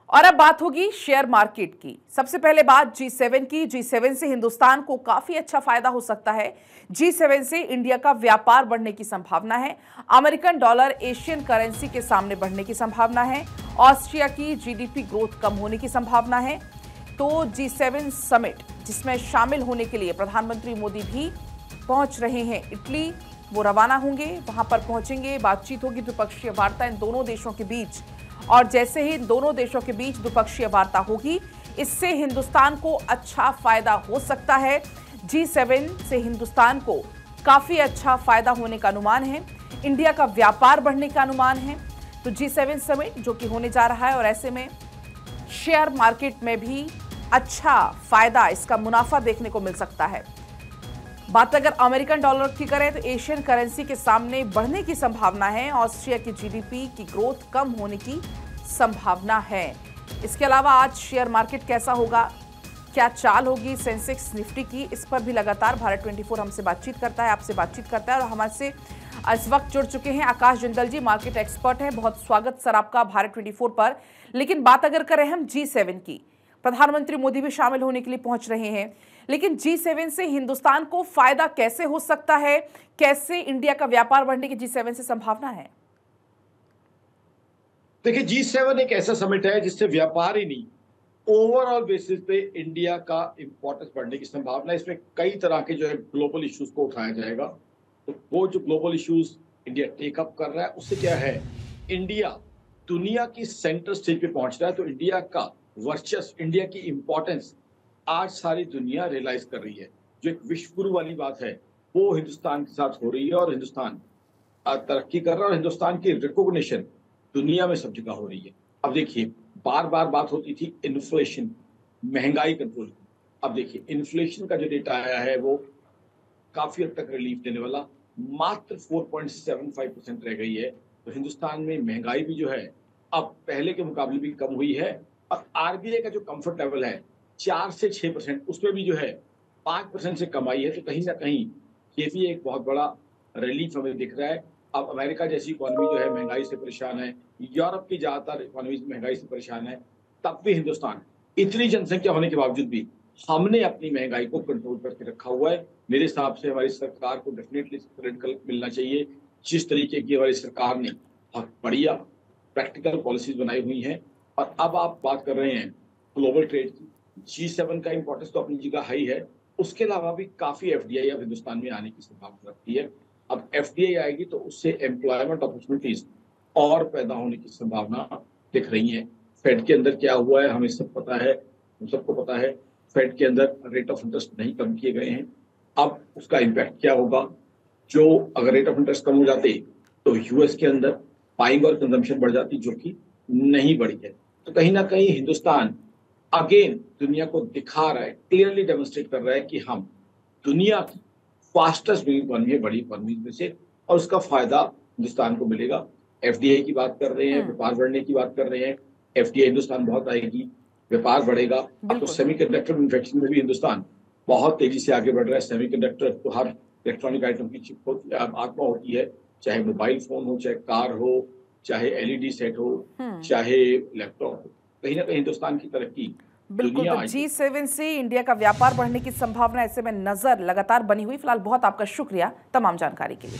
और अब बात होगी शेयर मार्केट की। सबसे पहले बात G7 की। G7 से हिंदुस्तान को काफी अच्छा फायदा हो सकता है। G7 से इंडिया का व्यापार बढ़ने की संभावना है। अमेरिकन डॉलर एशियन करेंसी के सामने बढ़ने की संभावना है। ऑस्ट्रिया की जीडीपी ग्रोथ कम होने की संभावना है। तो G7 समिट जिसमें शामिल होने के लिए प्रधानमंत्री मोदी भी पहुंच रहे हैं। इटली वो रवाना होंगे, वहां पर पहुंचेंगे, बातचीत होगी, द्विपक्षीय वार्ता इन दोनों देशों के बीच। और जैसे ही दोनों देशों के बीच द्विपक्षीय वार्ता होगी, इससे हिंदुस्तान को अच्छा फायदा हो सकता है। G7 से हिंदुस्तान को काफी अच्छा फायदा होने का अनुमान है। इंडिया का व्यापार बढ़ने का अनुमान है। तो G7 समिट जो कि होने जा रहा है, और ऐसे में शेयर मार्केट में भी अच्छा फायदा, इसका मुनाफा देखने को मिल सकता है। बात अगर अमेरिकन डॉलर की करें तो एशियन करेंसी के सामने बढ़ने की संभावना है। ऑस्ट्रिया की जीडीपी की ग्रोथ कम होने की संभावना है। इसके अलावा आज शेयर मार्केट कैसा होगा, क्या चाल होगी सेंसेक्स निफ्टी की, इस पर भी लगातार भारत 24 हमसे बातचीत करता है, आपसे बातचीत करता है। और हमारे से इस वक्त जुड़ चुके हैं आकाश जिंदल जी, मार्केट एक्सपर्ट हैं। बहुत स्वागत सर आपका भारत 24 पर। लेकिन बात अगर करें हम G7 की, प्रधानमंत्री मोदी भी शामिल होने के लिए पहुंच रहे हैं, लेकिन G7 से हिंदुस्तान को फायदा कैसे हो सकता है, कैसे इंडिया का व्यापार बढ़ने की G7 से संभावना है? देखिए, G7 एक ऐसा समिट है जिससे व्यापार ही नहीं, ओवरऑल बेसिस पे इंडिया का इंपॉर्टेंस बढ़ने की संभावना है। इसमें कई तरह के जो है ग्लोबल इश्यूज को उठाया जाएगा। तो वो जो ग्लोबल इश्यूज इंडिया टेकअप कर रहा है, उससे क्या है, इंडिया दुनिया की सेंटर स्टेज पे पहुंच रहा है। तो इंडिया का वर्चस्व, इंडिया की इंपॉर्टेंस आज सारी दुनिया रियलाइज कर रही है। जो एक विश्व गुरु वाली बात है, वो हिंदुस्तान के साथ हो रही है, और हिंदुस्तान तरक्की कर रहा है, और हिंदुस्तान की रिकॉग्निशन दुनिया में सब जगह हो रही है। अब देखिए, बार बार बात होती थी इन्फ्लेशन, महंगाई कंट्रोल की। अब देखिए, इन्फ्लेशन का जो डेटा आया है वो काफी हद तक रिलीफ देने वाला, मात्र 4.75% रह गई है। तो हिंदुस्तान में महंगाई भी जो है अब पहले के मुकाबले भी कम हुई है। और आरबीआई का जो कंफर्ट लेवल है 4 से 6%, उसमें भी जो है 5% से कम आई है। तो कहीं ना कहीं ये भी एक बहुत बड़ा रिलीफ हमें दिख रहा है। अब अमेरिका जैसी इकोनॉमी जो है महंगाई से परेशान है, यूरोप की ज्यादातर इकोनॉमीज महंगाई से परेशान है, तब भी हिंदुस्तान, इतनी जनसंख्या होने के बावजूद भी हमने अपनी महंगाई को कंट्रोल करके रखा हुआ है। मेरे हिसाब से हमारी सरकार को डेफिनेटली क्रेडिट मिलना चाहिए। जिस तरीके की हमारी सरकार ने बहुत बढ़िया प्रैक्टिकल पॉलिसीज बनाई हुई हैं। और अब आप बात कर रहे हैं ग्लोबल ट्रेड की, G7 का इंपॉर्टेंस तो अपनी जगह हाई है। उसके अलावा भी काफी एफडीआई अब हिंदुस्तान में आने की संभावना रखती है। अब एफडीआई आएगी तो उससे एम्प्लॉयमेंट अपॉर्चुनिटीज और पैदा होने की संभावना दिख रही है। फेड के अंदर क्या हुआ है हमें सब पता है, हम सबको पता है। फेड के अंदर रेट ऑफ इंटरेस्ट नहीं कम किए गए हैं। अब उसका इम्पैक्ट क्या होगा, जो अगर रेट ऑफ इंटरेस्ट कम हो जाते तो यूएस के अंदर बाइंग और कंजम्पशन बढ़ जाती, जो कि नहीं बढ़ी है। तो कहीं ना कहीं हिंदुस्तान अगेन दुनिया को दिखा रहा है, क्लियरली डेमोन्स्ट्रेट कर रहा है कि हम दुनिया की फास्टेस्ट ग्रोइंग इकोनॉमी है, बड़ी इकोनॉमी में से, और उसका फायदा हिंदुस्तान को मिलेगा। एफडीआई की बात कर रहे हैं, व्यापार बढ़ने की बात कर रहे हैं। एफडीआई हिंदुस्तान बहुत आएगी, व्यापार बढ़ेगा। अब तो सेमीकंडक्टर मैन्युफैक्चरिंग में भी हिंदुस्तान बहुत तेजी से आगे बढ़ रहा है। सेमीकंडक्टर तो हर इलेक्ट्रॉनिक आइटम की चिप होती है, आत्मा होती है, चाहे मोबाइल फोन हो, चाहे कार हो, चाहे एलईडी सेट हो, चाहे लैपटॉप हो। कहीं ना कहीं हिंदुस्तान की तरक्की बिल्कुल। तो G7 से इंडिया का व्यापार बढ़ने की संभावना ऐसे में नजर लगातार बनी हुई। फिलहाल बहुत आपका शुक्रिया तमाम जानकारी के लिए।